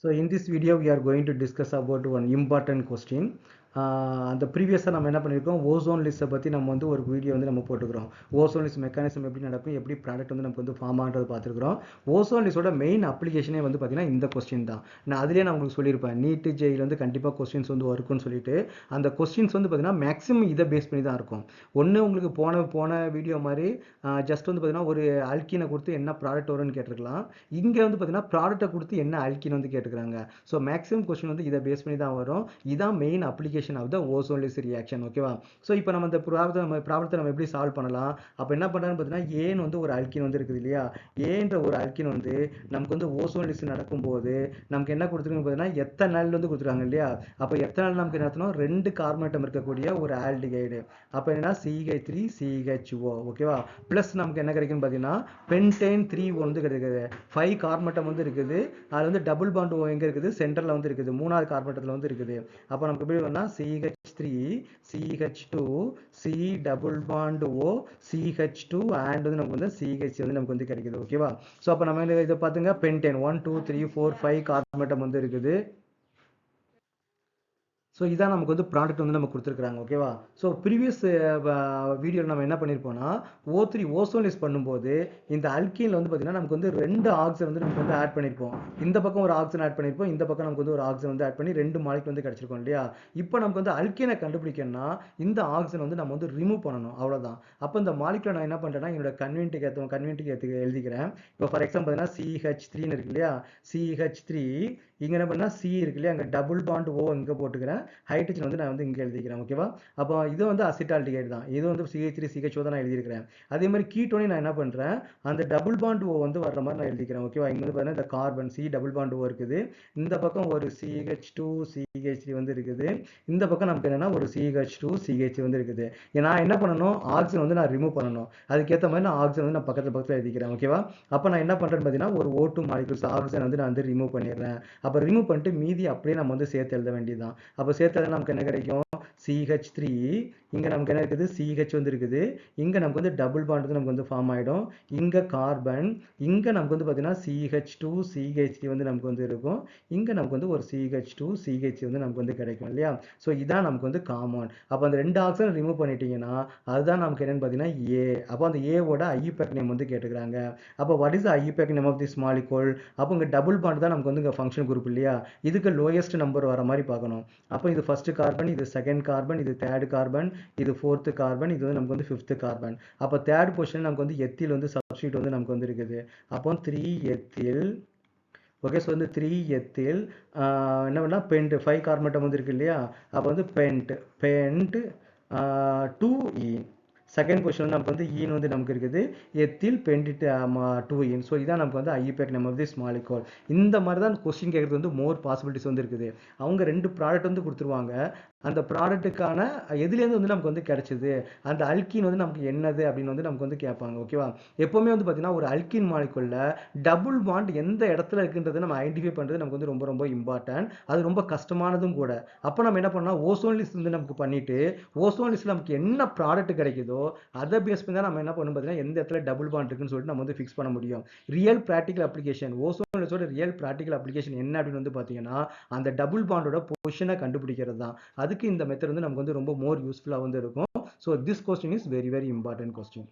So in this video we are going to discuss about one important question. அந்த ப்ரீவியஸாக நம்ம என்ன பண்ணியிருக்கோம், ஓசோன் லிஸ்ட்டை பற்றி நம்ம வந்து ஒரு வீடியோ வந்து நம்ம போட்டுக்கிறோம். ஓசோன் லிஸ்ட் மெக்கானிசம் எப்படி நடக்கும், எப்படி ப்ராடக்ட் வந்து நமக்கு வந்து ஃபார்ம் ஆகிறது பார்த்துருக்குறோம். ஓசோன் லிஸ்ட்டோட மெயின் அப்ளிகேஷனே வந்து பார்த்தீங்கன்னா இந்த கொஸ்டின் தான். நான் அதிலே நான் உங்களுக்கு சொல்லியிருப்பேன், நீட்டு ஜெயில் வந்து கண்டிப்பாக கொஸ்டின்ஸ் வந்து வரும்னு சொல்லிட்டு. அந்த கொஸ்டின்ஸ் வந்து பார்த்தீங்கன்னா மேக்ஸிமம் இதை பேஸ் பண்ணி தான் இருக்கும். ஒன்று உங்களுக்கு போன வீடியோ மாதிரி ஜஸ்ட் வந்து பார்த்தீங்கன்னா ஒரு அல்கீனை கொடுத்து என்ன ப்ராடக்ட் வரும்னு கேட்டிருக்கலாம். இங்கே வந்து பார்த்தீங்கன்னா ப்ராடக்ட்டை கொடுத்து என்ன அல்கீன் வந்து கேட்டுக்கிறாங்க. ஸோ மேக்ஸிமம் கொஸ்டின் வந்து இதை பேஸ் பண்ணி தான் வரும். இதான் main application of the ozone layer reaction. ஓகேவா? ஸோ இப்போ நம்ம இந்த ப்ராப்ளத்தை நம்ம எப்படி சால்வ் பண்ணலாம்? அப்போ என்ன பண்ணுறான்னு பார்த்தீங்கன்னா, ஏன்னு வந்து ஒரு அல்கின் வந்து இருக்குது இல்லையா, ஏன்ற ஒரு அல்கின் வந்து நமக்கு வந்து ஓசோன் லிஸ்ட் நடக்கும்போது நமக்கு என்ன கொடுத்துருக்குன்னு பார்த்தீங்கன்னா எத்தனால் வந்து கொடுத்துருக்காங்க இல்லையா. அப்போ எத்தனால் நமக்கு என்ன அர்த்தம், 2 கார்பன் இருக்கக்கூடிய ஒரு ஆல்டிகைடு. அப்போ என்னன்னா CH3CHO. ஓகேவா? ப்ளஸ் நமக்கு என்ன கிடைக்குன்னு பார்த்தீங்கன்னா பென்டேன் 3 வந்து கிடைக்குது. 5 கார்பன் வந்து இருக்குது. அதில் வந்து டபுள் பாண்ட் எங்கே இருக்குது, சென்டரில் வந்து இருக்குது, 3வது கார்பனத்தில் வந்து இருக்குது. அப்போ நமக்கு எப்படி வேணா CH3 CH2 C double bond O CH2 and வந்து நமக்கு வந்து CH வந்து நமக்கு வந்து கிடைக்குது. ஓகேவா? ஸோ அப்போ நம்ம இதை பார்த்துங்க, பென்டேன் 1 2 3 4 5 கார்பன் வந்து இருக்குது. ஸோ இதான் நமக்கு வந்து ப்ராடக்ட் வந்து நம்ம கொடுத்துருக்குறாங்க. ஓகேவா? ஸோ ப்ரீவியஸ் வீடியோவில் நம்ம என்ன பண்ணியிருப்போம்னா, O3 ஓசோன் லிஸ்ட் பண்ணும்போது இந்த அல்கீனில் வந்து பார்த்தீங்கன்னா நமக்கு வந்து 2 ஆக்சிஜன் வந்து நமக்கு வந்து ஆட் பண்ணியிருப்போம். இந்த பக்கம் ஒரு ஆக்சிஜன் ஆட் பண்ணியிருப்போம், இந்த பக்கம் நமக்கு வந்து ஒரு ஆக்சிஜன் வந்து ஆட் பண்ணி 2 மாலிகுல் வந்து கிடச்சிருக்கோம் இல்லையா. இப்போ நமக்கு வந்து அல்கீனை கண்டுபிடிக்கணும்னா இந்த ஆக்சிஜன் வந்து நம்ம வந்து ரிமூவ் பண்ணணும், அவ்வளோதான். அப்போ இந்த மாலிகுலை நான் என்ன பண்ணுறேன்னா என்னோட கன்வென்ட்டுக்கு எழுதிக்கிறேன். இப்போ ஃபார் எக்ஸாம்பிள் பார்த்தீங்கன்னா CH3 இருக்கு இல்லையா, CH3 இங்கே என்ன பண்ணால் C இருக்கு இல்லையா, அங்கே டபுள் பாண்ட் O இங்கே போட்டுக்கிறேன், ஹைட்ரஜன் வந்து நான் வந்து இங்கே எழுதிக்கிறேன். ஓகேவா? அப்போ இது வந்து அசிட்டால்டிகைடு தான், இது வந்து CH3CHO தான் நான் எழுதியிருக்கிறேன். அதே மாதிரி கீட்டோனே நான் என்ன பண்ணுறேன், அந்த டபுள் பாண்ட் O வந்து வர்ற மாதிரி நான் எழுதிக்கிறேன். ஓகேவா? இங்கே வந்து பார்த்தீங்கன்னா இந்த carbon C double bond O இருக்குது, இந்த பக்கம் ஒரு CH2 CH3 வந்து இருக்குது, இந்த பக்கம் நமக்கு என்னன்னா ஒரு CH2 CH வந்து இருக்குது. நான் என்ன பண்ணணும், ஆக்சிஜன் வந்து நான் ரிமூவ் பண்ணணும். அதுக்கேற்ற மாதிரி நான் ஆக்சிஜன் வந்து நான் பக்கத்தில் எழுதிக்கிறேன். ஓகேவா? அப்போ நான் என்ன பண்ணுறேன்னு பார்த்தீங்கன்னா ஒரு O2 மாலிகுல்ஸ் ஆக்சிஜன் வந்து நான் வந்து ரிமூவ் பண்ணிடுறேன். அப்போ ரிமூவ் பண்ணிட்டு மீதி அப்படியே நம்ம வந்து சேர்த்து எழுத வேண்டியதுதான். அப்போ சேர்த்து நமக்கு என்ன கிடைக்கும், CH3 இங்கே நமக்கு என்ன இருக்குது, CH வந்து இருக்குது, இங்கே நமக்கு வந்து டபுள் பாண்ட் வந்து நமக்கு வந்து ஃபார்ம் ஆகிடும், இங்கே கார்பன், இங்கே நமக்கு வந்து பார்த்தீங்கன்னா CH2 CH3 வந்து நமக்கு வந்து இருக்கும், இங்கே நமக்கு வந்து ஒரு CH2 CH வந்து நமக்கு வந்து கிடைக்கும் இல்லையா. ஸோ இதான் நமக்கு வந்து காமன். அப்போ அந்த 2 ஆக்சிஜன் ரிமூவ் பண்ணிட்டீங்கன்னா அதுதான் நமக்கு என்னன்னு பார்த்தீங்கன்னா A. அப்போ அந்த ஏவோட ஐயூபேக் நேம் வந்து கேட்டுக்கிறாங்க. அப்போ what is IUPAC name of this molecule? அப்போ இங்கே டபுள் பாண்ட் தான் நமக்கு வந்து இங்கே ஃபங்க்ஷன் குரூப் இல்லையா, இதுக்கு லோயஸ்ட் நம்பர் வர மாதிரி பார்க்கணும். அப்போ இது ஃபர்ஸ்ட் கார்பன், இது செகண்ட் கார்பன், இது தேர்ட் கார்பன், இது ஃபோர்த்து கார்பன், இது வந்து நமக்கு வந்து ஃபிஃப்த் கார்பன். அப்போ தேர்ட் பொசிஷன் நமக்கு வந்து எத்தில் வந்து சப்ஸ்டியூட் வந்து நமக்கு வந்து இருக்குது. அப்போ 3 எத்தில். ஓகே, ஸோ வந்து 3 எத்தில் என்ன பண்ணால் பென்ட் 5 கார்பன் வந்து இருக்கு இல்லையா, அப்போ வந்து பென்ட் 2E. செகண்ட் பொசிஷன் நமக்கு வந்து ஈன் வந்து நமக்கு இருக்குது, எத்தில் பென்டிட் 2 ஸோ இதான் நமக்கு வந்து IUPAC name of this molecule. இந்த மாதிரி தான் கொஸ்டின் கேட்குறது வந்து மோர் பாசிபிலிட்டிஸ் வந்து இருக்குது. அவங்க 2 ப்ராடக்ட் வந்து கொடுத்துருவாங்க, அந்த ப்ராடக்ட்டுக்கான எதுலேருந்து வந்து நமக்கு வந்து கிடைச்சிது, அந்த அல்கீன் வந்து நமக்கு என்னது அப்படின்னு வந்து நமக்கு வந்து கேட்பாங்க. ஓகேவா? எப்போவுமே வந்து பார்த்தீங்கன்னா ஒரு அல்கீன் மாலிகூல்ல டபுள் பாண்ட் எந்த இடத்துல இருக்குன்றதை நம்ம ஐடென்டிஃபை பண்ணுறது நமக்கு வந்து ரொம்ப ரொம்ப இம்பார்ட்டன்ட். அது ரொம்ப கஷ்டமானதும் கூட. அப்போ நம்ம என்ன பண்ணால் ஓசோன் லிஸ்ட் வந்து நமக்கு பண்ணிட்டு ஓசோன் லிஸ்ட்டில் நமக்கு என்ன ப்ராடக்ட் கிடைக்குதோ அதை பேஸ் பண்ணி தான் நம்ம என்ன பண்ணணும் பார்த்தீங்கன்னா எந்த இடத்துல டபுள் பாண்ட் இருக்குன்னு சொல்லிட்டு நம்ம வந்து ஃபிக்ஸ் பண்ண முடியும். ரியல் ப்ராக்டிகல் அப்ளிகேஷன், ஓசோன் லிஸ்ட்டோட ரியல் ப்ராக்டிகல் அப்ளிகேஷன் என்ன அப்படின்னு வந்து பார்த்தீங்கன்னா அந்த டபுள் பாண்டோட பொசிஷனை கண்டுபிடிக்கிறது தான். அதுக்கு இந்த மெத்தட் வந்து நமக்கு வந்து ரொம்ப மோர் யூஸ்ஃபுல்லாக வந்து இருக்கும். So this question is very very important question.